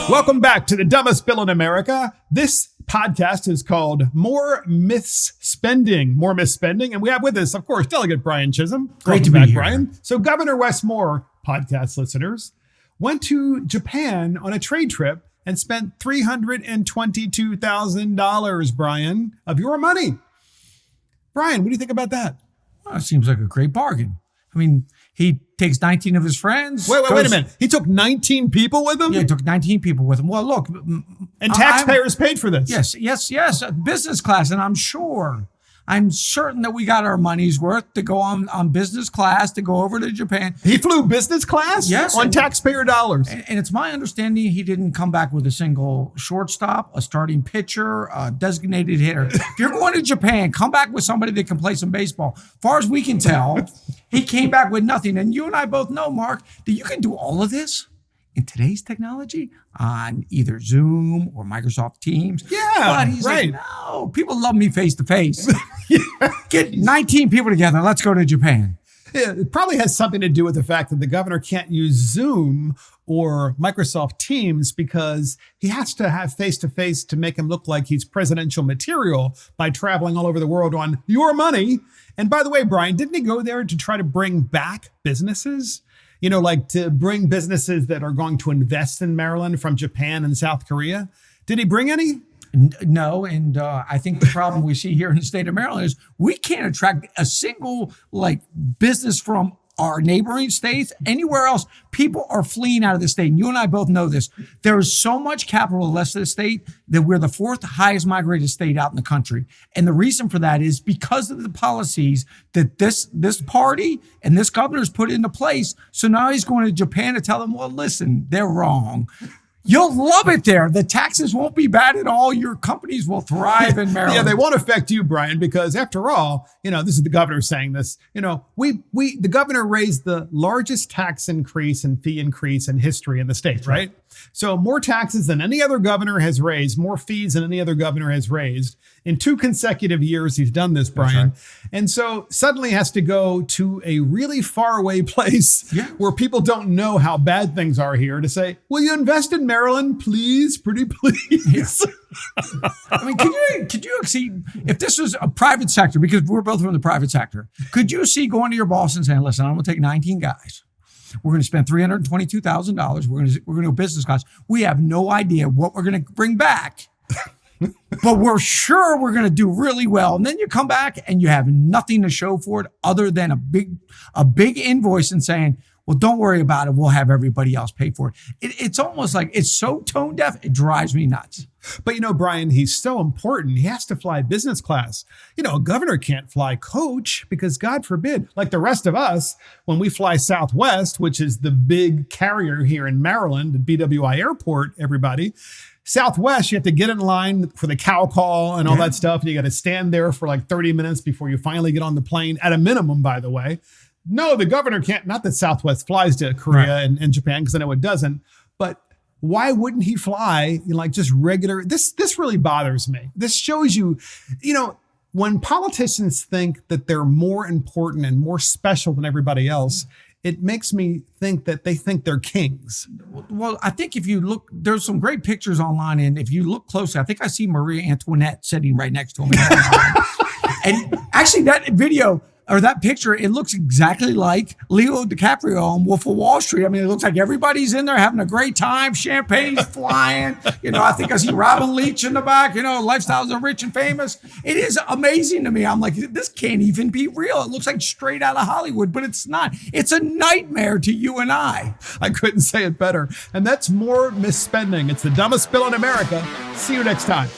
Welcome back to the dumbest bill in America. This podcast is called More Misspending, and we have with us, of course, Delegate Brian Chisholm. Great to be here, Brian. So Governor Wes Moore, podcast listeners, went to Japan on a trade trip and spent $322,000, Brian, of your money. Brian, what do you think about that? Well, it seems like a great bargain. I mean, he takes 19 of his friends. Wait a minute. He took 19 people with him? Yeah, he took 19 people with him. Well, look. And taxpayers paid for this. Yes. Business class. And I'm certain that we got our money's worth to go on business class, to go over to Japan. He flew business class? Yes. On taxpayer dollars. And it's my understanding he didn't come back with a single shortstop, a starting pitcher, a designated hitter. If you're going to Japan, come back with somebody that can play some baseball. As far as we can tell, he came back with nothing. And you and I both know, Mark, that you can do all of this in today's technology on either Zoom or Microsoft Teams. Yeah, but he's right. like, no, people love me face to face. Get 19 people together. Let's go to Japan. Yeah, it probably has something to do with the fact that the governor can't use Zoom or Microsoft Teams because he has to have face-to-face to make him look like he's presidential material by traveling all over the world on your money. And by the way, Brian, didn't he go there to try to bring back businesses? You know, like to bring businesses that are going to invest in Maryland from Japan and South Korea. Did he bring any? No, and I think the problem we see here in the state of Maryland is we can't attract a single business from our neighboring states. Anywhere else, people are fleeing out of the state. And you and I both know this. There is so much capital left of the state that we're the fourth highest migrated state out in the country. And the reason for that is because of the policies that this party and this governor's put into place. So now he's going to Japan to tell them, well, listen, they're wrong. You'll love it there. The taxes won't be bad at all. Your companies will thrive in Maryland. Yeah, they won't affect you, Brian, because after all, this is the governor saying this. The governor raised the largest tax increase and fee increase in history in the state, right? So more taxes than any other governor has raised, more fees than any other governor has raised. In 2 consecutive years, he's done this, Brian. Right. And so suddenly has to go to a really far away place where people don't know how bad things are here to say, will you invest in Maryland, please? Pretty please. Yeah. I mean, could you see if this was a private sector, because we're both from the private sector, could you see going to your boss and saying, listen, I'm going to take 19 guys. We're going to spend $322,000. We're going to do business class. We have no idea what we're going to bring back, but we're sure we're going to do really well. And then you come back and you have nothing to show for it other than a big invoice and saying, well, don't worry about it. We'll have everybody else pay for it. It's almost like it's so tone deaf, it drives me nuts. But Brian, he's so important. He has to fly business class. A governor can't fly coach because God forbid, like the rest of us, when we fly Southwest, which is the big carrier here in Maryland, at BWI Airport, everybody, Southwest, you have to get in line for the cow call and all that stuff. And you got to stand there for 30 minutes before you finally get on the plane, at a minimum, by the way. No, the governor can't, not that Southwest flies to Korea and Japan, because I know it doesn't, but why wouldn't he fly just regular? This really bothers me. This shows you, when politicians think that they're more important and more special than everybody else, it makes me think that they think they're kings. Well, I think if you look, there's some great pictures online, and if you look closely, I think I see Marie Antoinette sitting right next to him. And actually that video, or that picture, it looks exactly like Leo DiCaprio on Wolf of Wall Street. I mean, it looks like everybody's in there having a great time. Champagne's flying. I think I see Robin Leach in the back. Lifestyles of rich and famous. It is amazing to me. I'm like, this can't even be real. It looks like straight out of Hollywood, but it's not. It's a nightmare to you and I. I couldn't say it better. And that's More Misspending. It's the dumbest bill in America. See you next time.